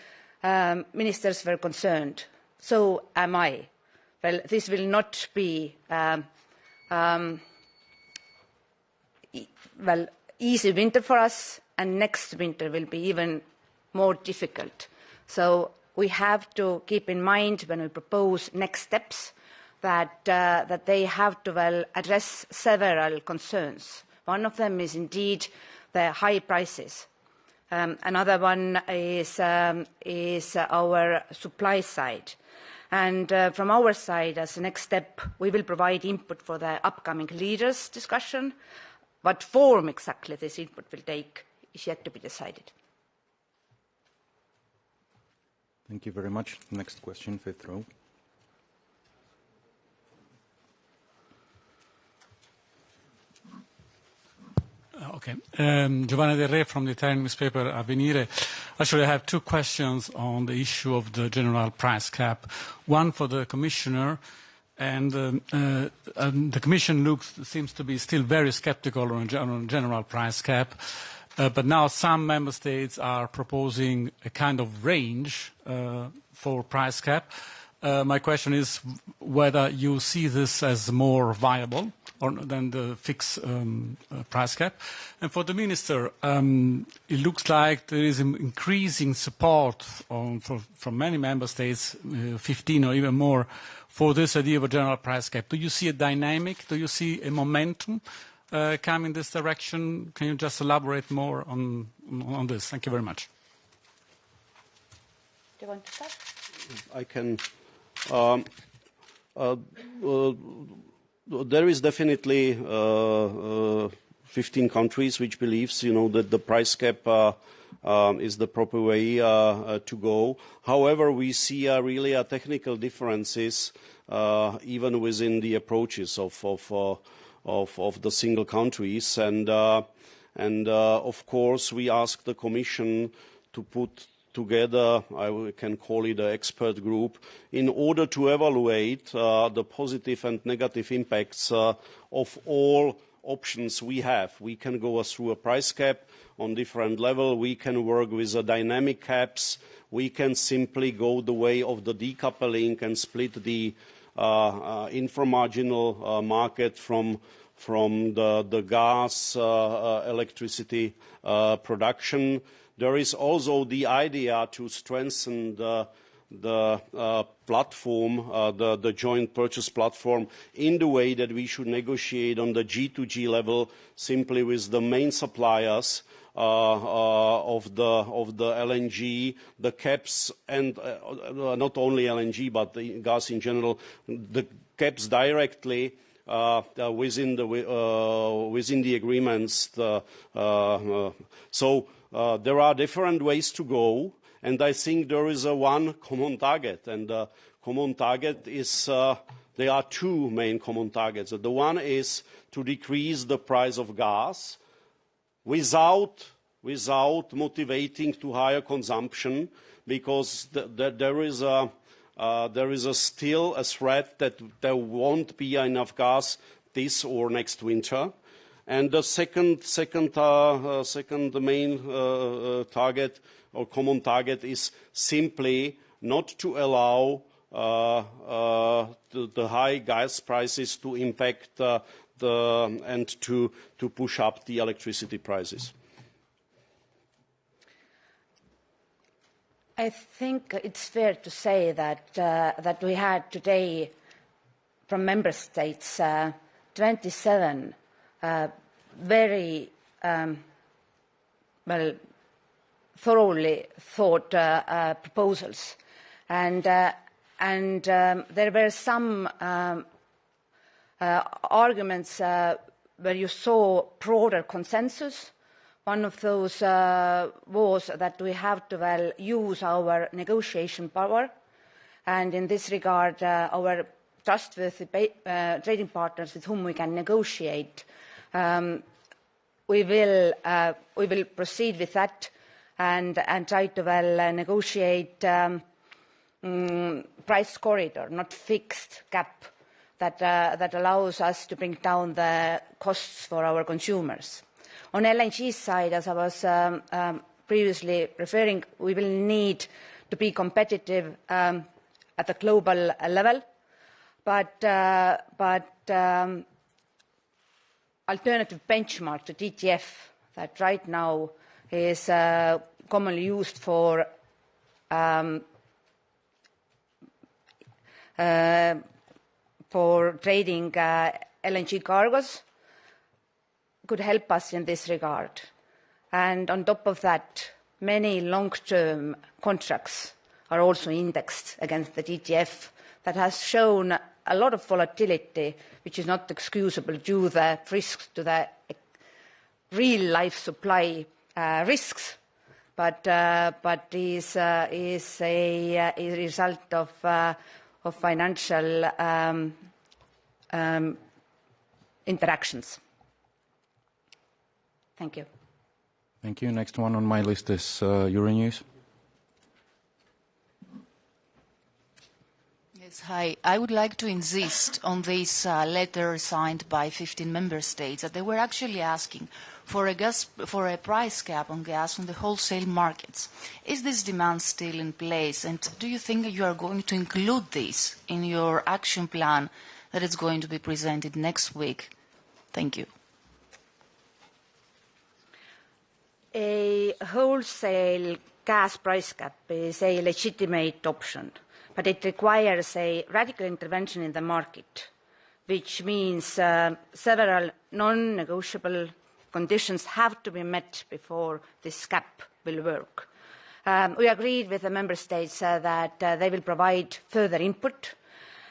ministers were concerned. So am I. Well, this will not be easy winter for us, and next winter will be even more difficult. So we have to keep in mind when we propose next steps that they have to address several concerns. One of them is indeed the high prices. Another one is our supply side. And from our side, as a next step, we will provide input for the upcoming leaders' discussion. What form exactly this input will take is yet to be decided. Thank you very much. Next question, fifth row. Okay. Giovanni Del Re from the Italian newspaper Avvenire. Actually, I have two questions on the issue of the general price cap. One for the Commissioner, and the Commission seems to be still very skeptical on a general price cap. But now some member states are proposing a kind of range for price cap. My question is whether you see this as more viable than the fixed price cap. And for the Minister, it looks like there is increasing support from many member states, 15 or even more, for this idea of a general price cap. Do you see a dynamic? Do you see a momentum come in this direction? Can you just elaborate more on this? Thank you very much. Do you want to start? I can. There is definitely 15 countries which believes, that the price cap is the proper way to go. However, we see really technical differences even within the approaches of the single countries, and of course we ask the Commission to put together, I can call it an expert group, in order to evaluate the positive and negative impacts of all options we have. We can go through a price cap on different level. We can work with the dynamic caps. We can simply go the way of the decoupling and split the inframarginal market from the gas electricity production. There is also the idea to strengthen the platform, the joint purchase platform, in the way that we should negotiate on the G2G level simply with the main suppliers of the LNG, the caps, and not only LNG but the gas in general, the caps directly within the agreements. So there are different ways to go, And I think there is one common target, and the common target is, there are two main common targets. The one is to decrease the price of gas without motivating to higher consumption, because there is still a threat that there won't be enough gas this or next winter. And the second main target or common target is simply not to allow the high gas prices to impact and to push up the electricity prices. I think it's fair to say that we had today from member states 27 very thoroughly thought proposals, and there were some arguments where you saw broader consensus. One of those was that we have to use our negotiation power, and in this regard our trustworthy trading partners with whom we can negotiate, we will proceed with that and try to negotiate price corridor, not fixed cap, that allows us to bring down the costs for our consumers. On LNG side, as I was previously referring, we will need to be competitive at the global level, but alternative benchmark to TTF that right now is commonly used for trading LNG cargoes could help us in this regard. And on top of that, many long-term contracts are also indexed against the TTF that has shown a lot of volatility, which is not excusable due to the risks to the real-life supply risks, but is a result of financial interactions. Thank you. Thank you. Next one on my list is Euronews. Yes, hi. I would like to insist on this letter signed by 15 member states that they were actually asking for a price cap on gas on the wholesale markets. Is this demand still in place, and do you think you are going to include this in your action plan that is going to be presented next week? Thank you. A wholesale gas price cap is a legitimate option, but it requires a radical intervention in the market, which means several non-negotiable conditions have to be met before this cap will work. We agreed with the member states that they will provide further input,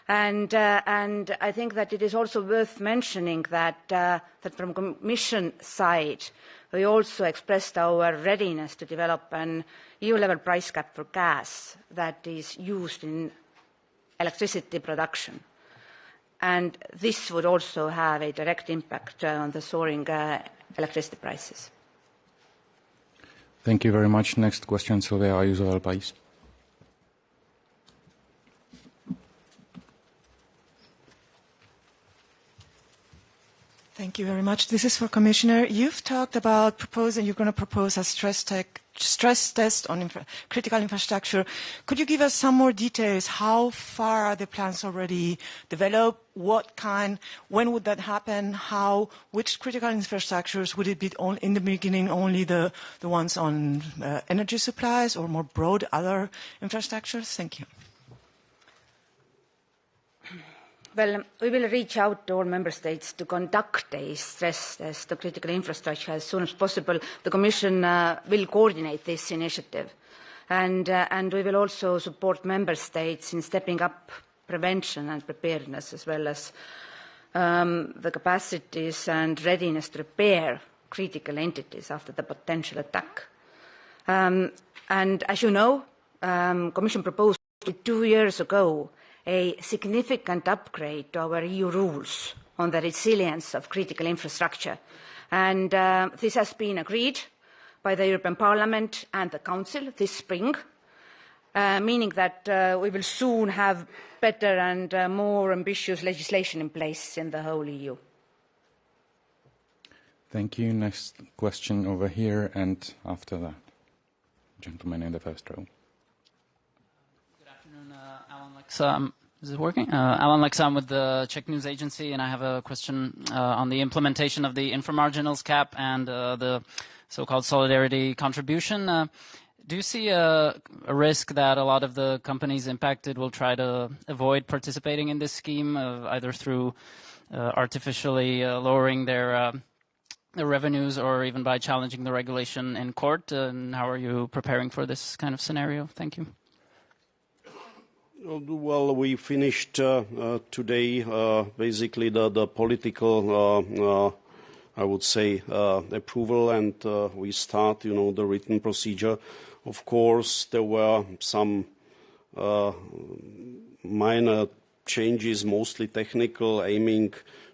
and I think that it is also worth mentioning that from Commission side we also expressed our readiness to develop an EU-level price cap for gas that is used in electricity production. And this would also have a direct impact on the soaring electricity prices. Thank you very much. Next question, Silvia Ayuso del País. Thank you very much. This is for Commissioner. You've talked about proposing, you're going to propose a stress test on critical infrastructure. Could you give us some more details? How far are the plans already developed? What kind? When would that happen? How? Which critical infrastructures? Would it be in the beginning only the ones on energy supplies, or more broad other infrastructures? Thank you. Well, we will reach out to all member states to conduct a stress test of critical infrastructure as soon as possible. The Commission will coordinate this initiative, and we will also support member states in stepping up prevention and preparedness, as well as the capacities and readiness to repair critical entities after the potential attack. And as you know, Commission proposed 2 years ago a significant upgrade to our EU rules on the resilience of critical infrastructure. And this has been agreed by the European Parliament and the Council this spring, meaning that we will soon have better and more ambitious legislation in place in the whole EU. Thank you. Next question over here, and after that, gentleman in the first row. Good afternoon, Alan Lex. Is it working? Alan Lex, I'm with the Czech News Agency, and I have a question on the implementation of the inframarginals cap and the so-called solidarity contribution. Do you see a risk that a lot of the companies impacted will try to avoid participating in this scheme, either through artificially lowering their revenues or even by challenging the regulation in court? And how are you preparing for this kind of scenario? Thank you. Well, we finished today basically the political I would say, approval, and we start, the written procedure. Of course, there were some minor changes, mostly technical, aiming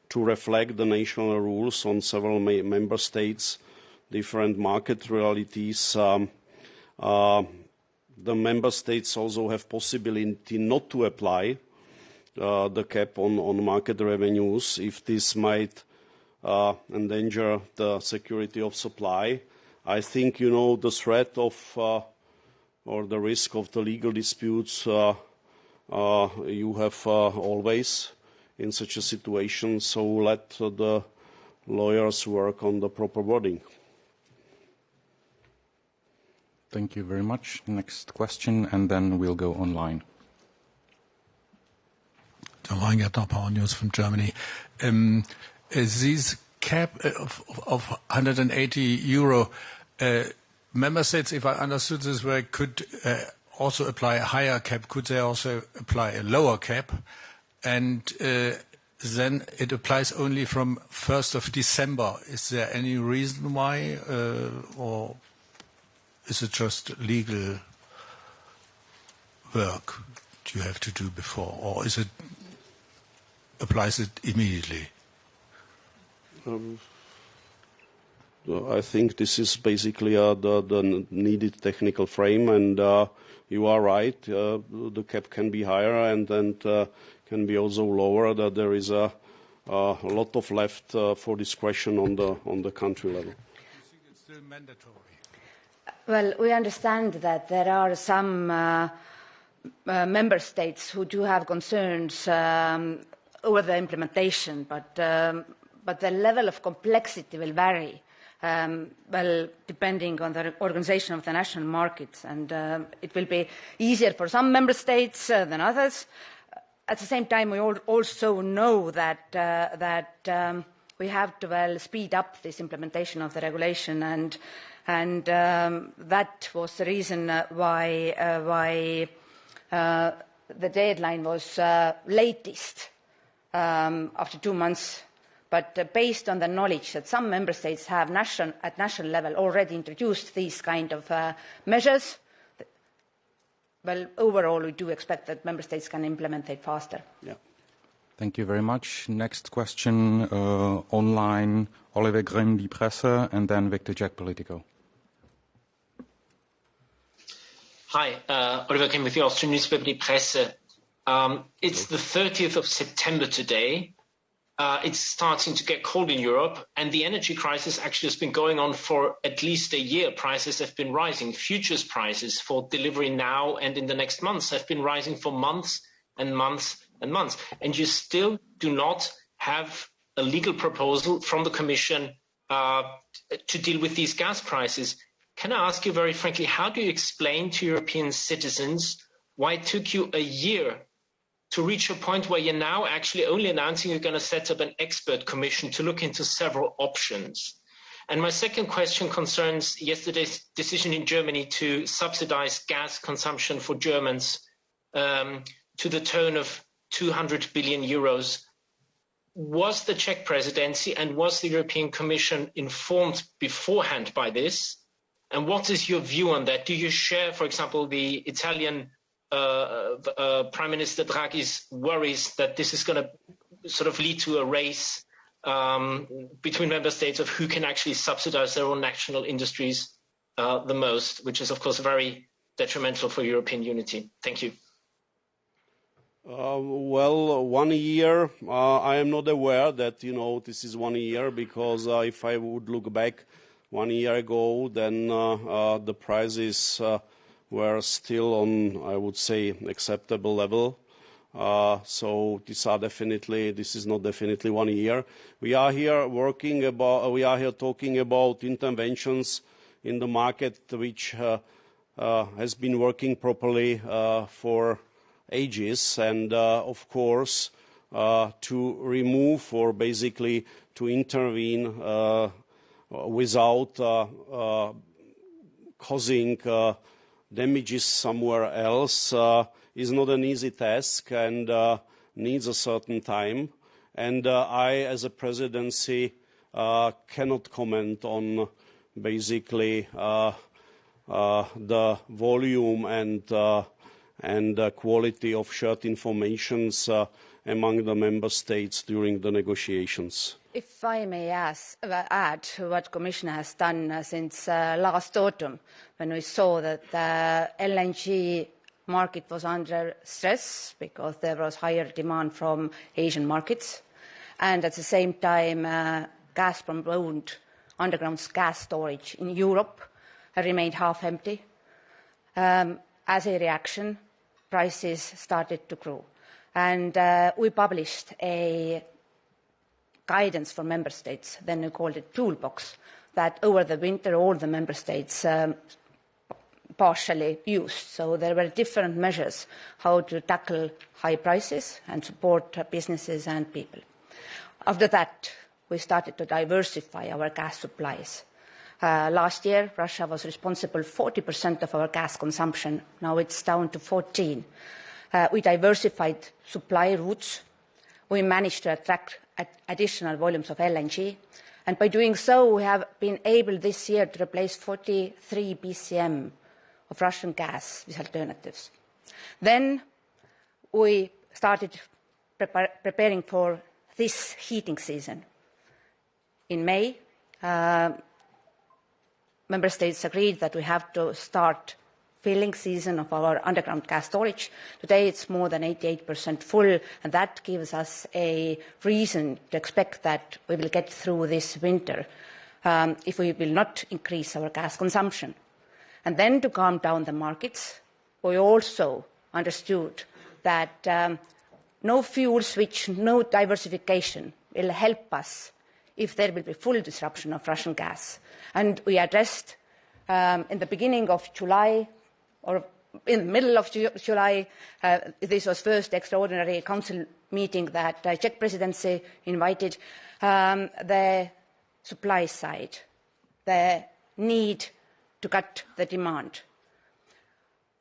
to reflect the national rules on several member states, different market realities. The member states also have possibility not to apply the cap on market revenues if this might endanger the security of supply. I think, the threat of or the risk of the legal disputes you have always in such a situation, so let the lawyers work on the proper wording. Thank you very much. Next question, and then we'll go online. John Weingart, Power News from Germany. This cap of 180 euro, member states, if I understood this right, could also apply a higher cap. Could they also apply a lower cap? And then it applies only from 1st of December. Is there any reason why, or is it just legal work you have to do before, or is it applies it immediately? I think this is basically the needed technical frame, and you are right. The cap can be higher and can be also lower. That there is a lot of left for discretion on the country level. Do you think it's still mandatory? Well, we understand that there are some member states who do have concerns over the implementation, but the level of complexity will vary, depending on the organization of the national markets, and it will be easier for some member states than others. At the same time, we also know that we have to speed up this implementation of the regulation, and that was the reason why the deadline was latest after 2 months. But based on the knowledge that some member states have at national level already introduced these kind of measures, well, overall, we do expect that member states can implement it faster. Yeah. Thank you very much. Next question online, Oliver Grimm, Die Presse, and then Victor Jack, Politico. Hi, Oliver Grimm with the Austrian newspaper Die Presse. It's the 30th of September today. It's starting to get cold in Europe, and the energy crisis actually has been going on for at least a year. Prices have been rising. Futures prices for delivery now and in the next months have been rising for months and months and months. And you still do not have a legal proposal from the Commission to deal with these gas prices. Can I ask you very frankly, how do you explain to European citizens why it took you a year to reach a point where you're now actually only announcing you're going to set up an expert commission to look into several options? And my second question concerns yesterday's decision in Germany to subsidize gas consumption for Germans to the tune of 200 billion euros. Was the Czech presidency and was the European Commission informed beforehand by this? And what is your view on that? Do you share, for example, the Italian Prime Minister Draghi's worries that this is going to sort of lead to a race between member states of who can actually subsidize their own national industries the most, which is, of course, very detrimental for European unity? Thank you. Well, 1 year, I am not aware that, this is 1 year, because if I would look back 1 year ago, then the prices were still on, I would say, acceptable level. So this is not definitely 1 year. We are here talking about interventions in the market which has been working properly for ages, and of course to remove or basically to intervene without causing damages somewhere else is not an easy task, and needs a certain time. And I, as a presidency, cannot comment on basically the volume and quality of shared information among the member states during the negotiations. If I may add what Commissioner has done since last autumn, when we saw that the LNG market was under stress because there was higher demand from Asian markets, and at the same time Gazprom-owned underground gas storage in Europe remained half empty. As a reaction, prices started to grow, and we published a guidance for member states, then we called it toolbox, that over the winter all the member states partially used. So there were different measures how to tackle high prices and support businesses and people. After that, we started to diversify our gas supplies. Last year, Russia was responsible for 40% of our gas consumption. Now it's down to 14%. We diversified supply routes. We managed to attract additional volumes of LNG. And by doing so, we have been able this year to replace 43 BCM of Russian gas with alternatives. Then we started preparing for this heating season. In May, member states agreed that we have to start filling season of our underground gas storage. Today it's more than 88% full, and that gives us a reason to expect that we will get through this winter if we will not increase our gas consumption. And then to calm down the markets, we also understood that no fuel switch, no diversification will help us if there will be full disruption of Russian gas. And we addressed in the beginning of July, or in the middle of July, this was first extraordinary council meeting that the Czech presidency invited, the supply side, the need to cut the demand.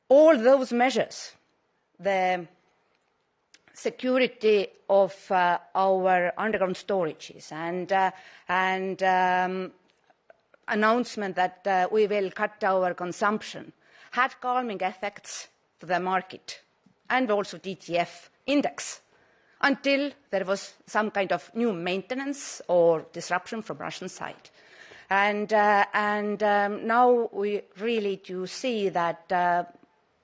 All those measures, the security of our underground storages and announcement that we will cut our consumption, had calming effects to the market and also TTF index until there was some kind of new maintenance or disruption from Russian side. And now we really do see that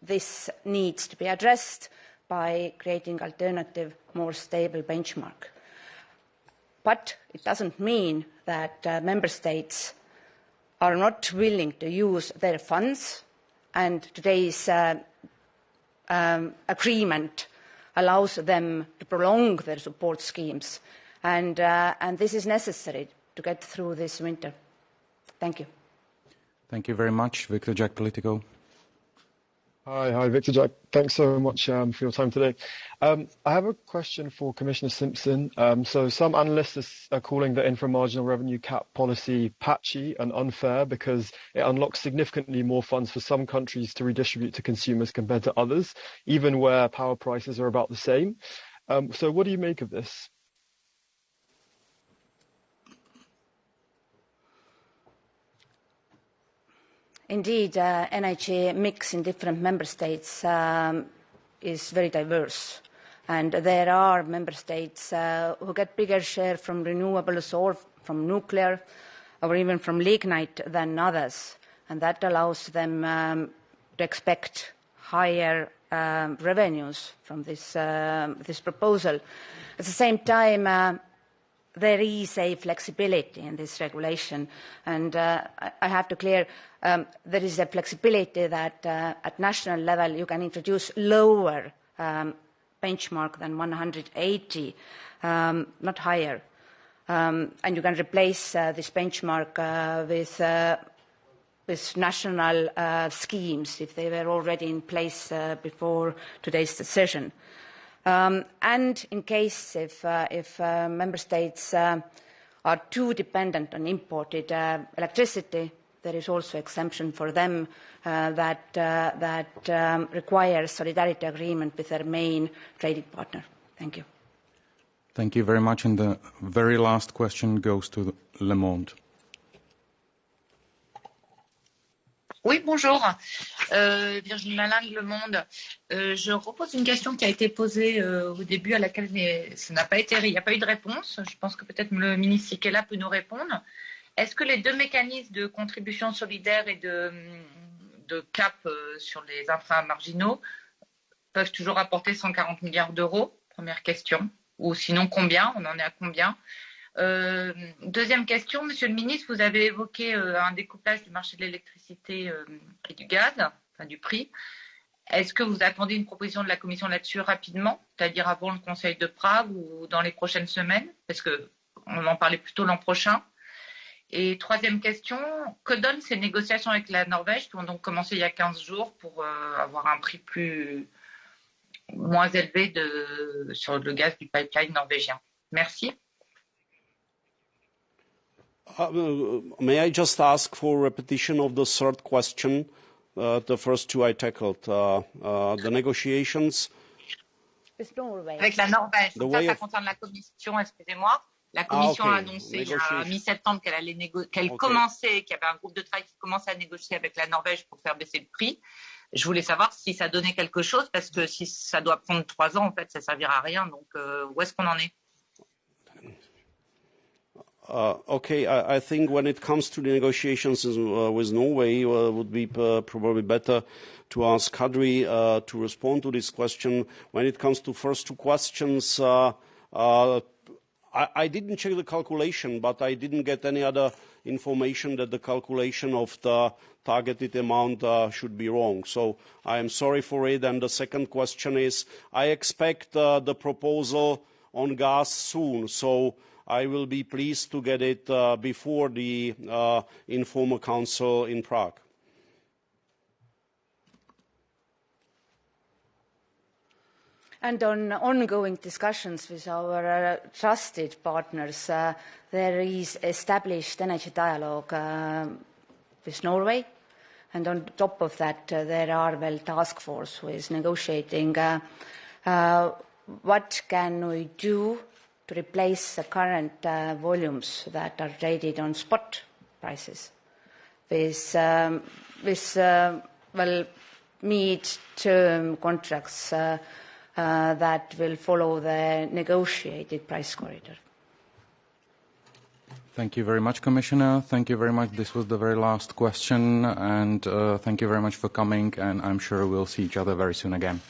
this needs to be addressed by creating alternative, more stable benchmark. But it doesn't mean that member states are not willing to use their funds, and today's agreement allows them to prolong their support schemes, and this is necessary to get through this winter. Thank you. Thank you very much. Victor Jack, Politico. Hi, Victor Jack. Thanks so much for your time today. I have a question for Commissioner Simpson. So some analysts are calling the inframarginal revenue cap policy patchy and unfair because it unlocks significantly more funds for some countries to redistribute to consumers compared to others, even where power prices are about the same. So what do you make of this? indeed, energy mix in different member states is very diverse. And there are member states who get bigger share from renewables or from nuclear or even from lignite than others. And that allows them to expect higher revenues from this proposal. At the same time, there is a flexibility in this regulation, and I have to clear there is a flexibility that at national level you can introduce lower benchmark than 180, not higher, and you can replace this benchmark with national schemes if they were already in place before today's decision. And in case if member states are too dependent on imported electricity, there is also exemption for them that requires solidarity agreement with their main trading partner. Thank you. Thank you very much. And the very last question goes to Le Monde. Oui, bonjour. Virginie Malingue, Le Monde. Je repose une question qui a été posée au début, à laquelle il n'y a pas eu de réponse. Je pense que peut-être le ministre Sikela peut nous répondre. Est-ce que les deux mécanismes de contribution solidaire et de cap sur les inframarginaux peuvent toujours apporter 140 milliards d'euros? Première question. Ou sinon, combien? On en est à combien? Deuxième question, Monsieur le ministre, vous avez évoqué un découplage du marché de l'électricité et du gaz, enfin du prix. Est-ce que vous attendez une proposition de la Commission là-dessus rapidement, c'est-à-dire avant le Conseil de Prague ou dans les prochaines semaines? Parce qu'on en parlait plutôt l'an prochain. Et troisième question, que donnent ces négociations avec la Norvège qui ont donc commencé il y a 15 jours pour avoir un prix moins élevé sur le gaz du pipeline norvégien? Merci. May I just ask for repetition of the third question? The first two I tackled. The negotiations. Avec la Norvège. Ça concerne la Commission, excusez-moi. La Commission a annoncé à mi-septembre qu'elle commençait, qu'il y avait un groupe de travail qui commençait à négocier avec la Norvège pour faire baisser le prix. Je voulais savoir si ça donnait quelque chose, parce que si ça doit prendre 3 ans, en fait, ça ne servira à rien. Donc, où est-ce qu'on en est? Okay, I think when it comes to the negotiations with Norway, it would be probably better to ask Kadri to respond to this question. When it comes to first two questions, I didn't check the calculation, but I didn't get any other information that the calculation of the targeted amount should be wrong. So I am sorry for it. And the second question is, I expect the proposal on gas soon. So I will be pleased to get it before the informal council in Prague. And on ongoing discussions with our trusted partners, there is established energy dialogue with Norway. And on top of that, there are task force who is negotiating what can we do to replace the current volumes that are traded on spot prices with mid-term contracts that will follow the negotiated price corridor. Thank you very much, Commissioner. Thank you very much. This was the very last question, and thank you very much for coming, and I'm sure we'll see each other very soon again.